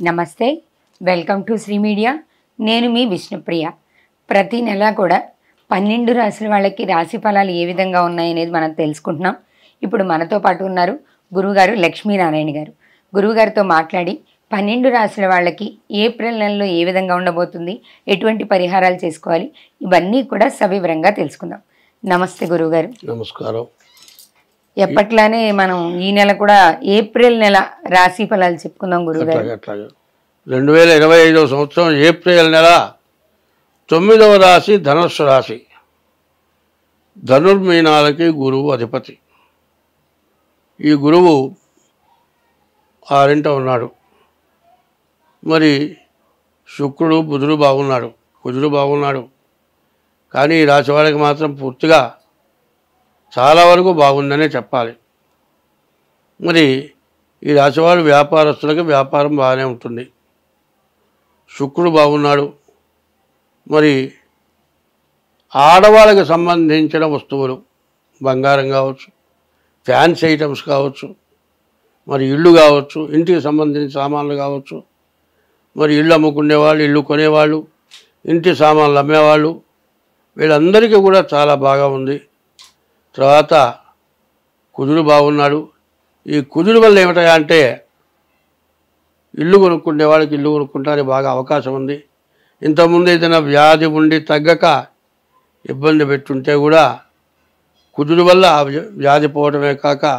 నమస్తే, welcome to Shri media. నేను మీ విష్ణుప్రియ. ప్రతి నెల కూడా 12 రాశుల వాళ్ళకి రాశి ఫలాలు ఏ విధంగా ఉన్నాయనేది మనం తెలుసుకుంటున్నాం. ఇప్పుడు మనతో పాటు ఉన్నారు గురువుగారు లక్ష్మీనారాయణ గారు. గురువుగారితో మాట్లాడి 12 రాశుల వాళ్ళకి ఏప్రిల్ నెలలో ఏ విధంగా ఉండబోతుంది, ఎటువంటి పరిహారాలు చేసుకోవాలి, ఇవన్నీ కూడా సవివరంగా తెలుసుకుందాం. నమస్తే గురువుగారు. నమస్కారం. ఎప్పట్లానే మనం ఈ నెల కూడా ఏప్రిల్ నెల రాశి ఫలాలు చెప్పుకుందాం గురువుగారు. 2025 సంవత్సరం ఏప్రిల్ నెల 9వ రాశి ధనుస్సు రాశి. ధనుర్మీనాలకి గురువు అధిపతి. ఈ గురువు 6వ ఉన్నాడు. మరి శుక్రుడు బుధుడు బాగున్నాడు, కుజుడు బాగున్నాడు. కానీ ఈ రాశి వాళ్ళకి మాత్రం పూర్తిగా చాలా వరకు బాగుందనే చెప్పాలి. మరి ఈ రాశివాళ్ళు వ్యాపారస్తులకి వ్యాపారం బాగానే ఉంటుంది. శుక్రుడు బాగున్నాడు. మరి ఆడవాళ్ళకి సంబంధించిన వస్తువులు, బంగారం కావచ్చు, ఫ్యాన్సీ ఐటమ్స్ కావచ్చు, మరి ఇళ్ళు కావచ్చు, ఇంటికి సంబంధించిన సామాన్లు కావచ్చు, మరి ఇళ్ళు అమ్ముకునేవాళ్ళు, ఇళ్ళు కొనేవాళ్ళు, ఇంటి సామాన్లు అమ్మేవాళ్ళు, వీళ్ళందరికీ కూడా చాలా బాగా ఉంది. తర్వాత కుజుడు బాగున్నాడు. ఈ కుజుడు వల్ల ఏమిటా అంటే ఇల్లు కొనుక్కునే వాళ్ళకి ఇల్లు కొనుక్కుంటానికి బాగా అవకాశం ఉంది. ఇంతకుముందు ఏదైనా వ్యాధి ఉండి తగ్గక ఇబ్బంది పెట్టుంటే కూడా కుజుడు వల్ల వ్యాధి పోవడమే కాక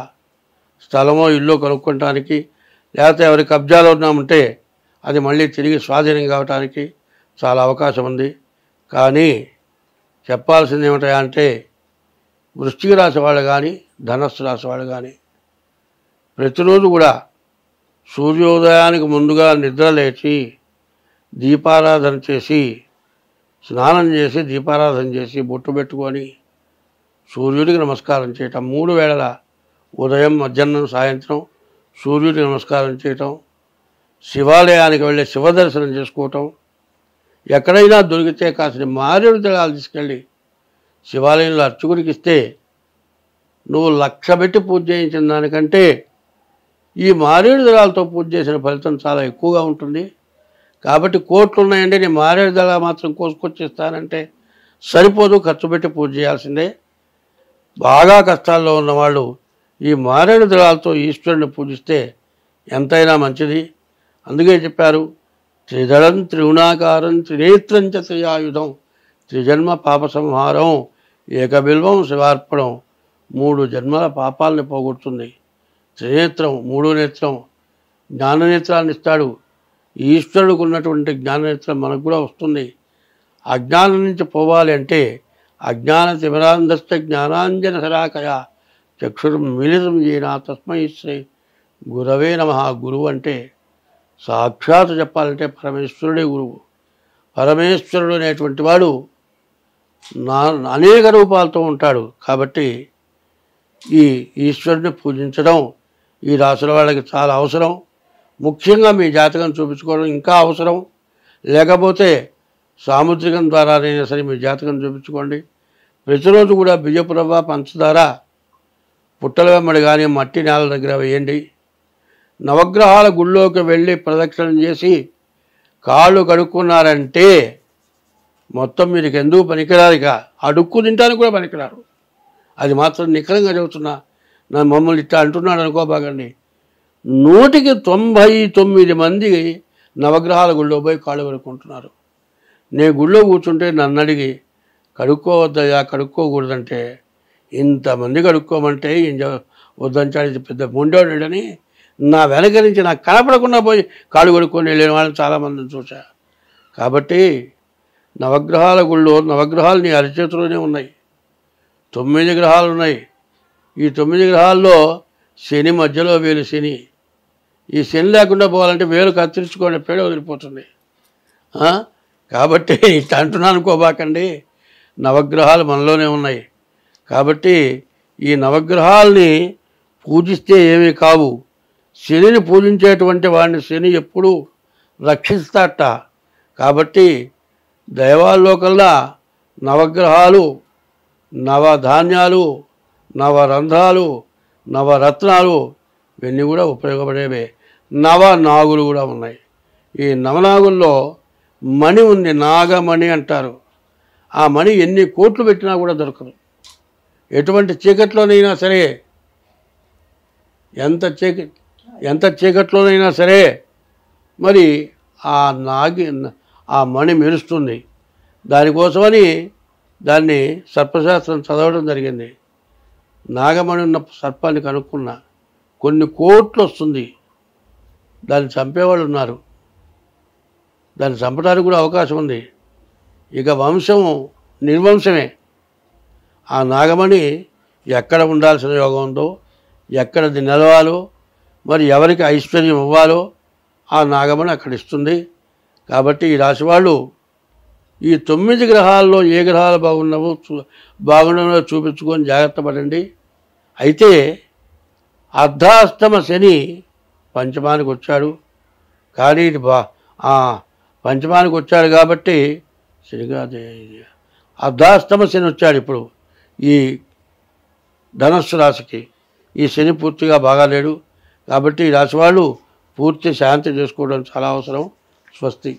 స్థలమో ఇల్లు కొనుక్కోవటానికి, లేకపోతే ఎవరి కబ్జాలో ఉన్నామంటే అది మళ్ళీ తిరిగి స్వాధీనం కావటానికి చాలా అవకాశం ఉంది. కానీ చెప్పాల్సింది ఏమిటా అంటే వృశ్చిక రాశి వాళ్ళు కానీ, ధనస్సు రాశి వాళ్ళు కానీ ప్రతిరోజు కూడా సూర్యోదయానికి ముందుగా నిద్ర లేచి దీపారాధన చేసి, స్నానం చేసి, దీపారాధన చేసి, బొట్టు పెట్టుకొని సూర్యుడికి నమస్కారం చేయటం, 3 వేళల ఉదయం, మధ్యాహ్నం, సాయంత్రం సూర్యుడికి నమస్కారం చేయటం, శివాలయానికి వెళ్ళి శివదర్శనం చేసుకోవటం, ఎక్కడైనా దొరికితే కాసిన మారేడు దళాలు తీసుకెళ్ళి శివాలయంలో అర్చకుడికి ఇస్తే నువ్వు 1,00,000 పెట్టి పూజ చేయించిన దానికంటే ఈ మారేడు దళాలతో పూజ చేసిన ఫలితం చాలా ఎక్కువగా ఉంటుంది. కాబట్టి కోట్లు ఉన్నాయండి, నేను మారేడు దళాలు మాత్రం కోసుకొచ్చిస్తానంటే సరిపోదు, ఖర్చు పెట్టి పూజ చేయాల్సిందే. బాగా కష్టాల్లో ఉన్నవాళ్ళు ఈ మారేడు దళాలతో ఈశ్వరుని పూజిస్తే ఎంతైనా మంచిది. అందుకే చెప్పారు, త్రిదళం త్రిగుణాకారం త్రినేత్రం చ త్రియాయుధం త్రిజన్మ పాప సంహారం ఏకబిల్వం శివార్పణం. 3 జన్మల పాపాలని పోగొడుతుంది. త్రినేత్రం, 3వ నేత్రం జ్ఞాననేత్రాన్ని ఇస్తాడు. ఈశ్వరుడికి ఉన్నటువంటి జ్ఞాననేత్రం మనకు కూడా వస్తుంది. అజ్ఞానం నుంచి పోవాలి అంటే అజ్ఞాన తిమిరాంధస్థ జ్ఞానాంజన శరాకయ చక్షుర్మిళితం ఏనా తస్మై శ్రీ గురవే నమః. గురువు అంటే సాక్షాత్ చెప్పాలంటే పరమేశ్వరుడే గురువు. పరమేశ్వరుడు అనేటువంటి వాడు అనేక రూపాలతో ఉంటాడు. కాబట్టి ఈ ఈశ్వరుని పూజించడం ఈ రాశుల వాళ్ళకి చాలా అవసరం. ముఖ్యంగా మీ జాతకం చూపించుకోవడం ఇంకా అవసరం. లేకపోతే సాముద్రికం ద్వారానైనా సరే మీ జాతకం చూపించుకోండి. ప్రతిరోజు కూడా బియ్యపు రవ్వ, పంచదార పుట్టల వెంబడి కానీ మట్టి నేల దగ్గర వేయండి. నవగ్రహాల గుళ్ళోకి వెళ్ళి ప్రదక్షిణం చేసి కాళ్ళు కడుక్కున్నారంటే మొత్తం మీరు ఎందుకు పనికిరారు, ఇక అడుక్కు తింటానికి కూడా పనికిరారు. అది మాత్రం నిఖరంగా చెబుతున్నా. నా మమ్మల్ని ఇట్లా అంటున్నాడు అనుకోబాగండి. 199 మంది నవగ్రహాల గుళ్ళో పోయి కాళ్ళు కడుక్కుంటున్నారు. నేను గుళ్ళో కూర్చుంటే నన్ను అడిగి కడుక్కోవద్దయా, కడుక్కోకూడదంటే ఇంతమంది కడుక్కోమంటే వద్దంచాడు పెద్ద మొండోడని నా వెనక నుంచి నాకు కనపడకుండా పోయి కాళ్ళు కడుక్కొని వెళ్ళిన వాళ్ళని చాలామందిని చూసా. కాబట్టి నవగ్రహాల గుళ్ళో నవగ్రహాలు నీ అరిచేతిలోనే ఉన్నాయి. 9 గ్రహాలు ఉన్నాయి. ఈ 9 గ్రహాల్లో శని మధ్యలో వేలు శని. ఈ శని లేకుండా పోవాలంటే వేలు కత్తిరించుకోండి, పేడ వదిలిపోతుంది. కాబట్టి ఇట్లా అంటున్నాను అనుకోబాకండి. నవగ్రహాలు మనలోనే ఉన్నాయి. కాబట్టి ఈ నవగ్రహాల్ని పూజిస్తే ఏమీ కావు. శనిని పూజించేటువంటి వాడిని శని ఎప్పుడూ రక్షిస్తాట. కాబట్టి దైవాల్లో కల్లా నవగ్రహాలు, నవధాన్యాలు, నవరంధ్రాలు, నవరత్నాలు ఇవన్నీ కూడా ఉపయోగపడేవే. నవ నాగులు కూడా ఉన్నాయి. ఈ నవనాగుల్లో మణి ఉంది, నాగమణి అంటారు. ఆ మణి ఎన్ని కోట్లు పెట్టినా కూడా దొరకదు. ఎటువంటి చీకట్లోనైనా సరే, ఎంత చీకట్లోనైనా సరే మరి ఆ మణి మెరుస్తుంది. దానికోసమని దాన్ని సర్పశాస్త్రం చదవడం జరిగింది. నాగమణి ఉన్న సర్పాన్ని కనుక్కున్న కొన్ని కోట్లు వస్తుంది. దాన్ని చంపేవాళ్ళు ఉన్నారు, దాన్ని చంపడానికి కూడా అవకాశం ఉంది. ఇక వంశం నిర్వంశమే. ఆ నాగమణి ఎక్కడ ఉండాల్సిన యోగం ఉందో, ఎక్కడది నిలవాలో, మరి ఎవరికి ఐశ్వర్యం ఇవ్వాలో ఆ నాగమణి అక్కడ ఇస్తుంది. కాబట్టి ఈ రాశి వాళ్ళు ఈ 9 గ్రహాల్లో ఏ గ్రహాలు బాగున్నావో చూపించుకొని జాగ్రత్త పడండి. అయితే అర్ధాష్టమ శని పంచమానికి వచ్చాడు. కానీ ఇది పంచమానికి వచ్చాడు కాబట్టి అర్ధాష్టమ శని వచ్చాడు ఇప్పుడు ఈ ధనస్సు రాశికి. ఈ శని పూర్తిగా బాగాలేడు. కాబట్టి ఈ రాశి వాళ్ళు పూర్తి శాంతి చేసుకోవడం చాలా అవసరం. స్వస్తి.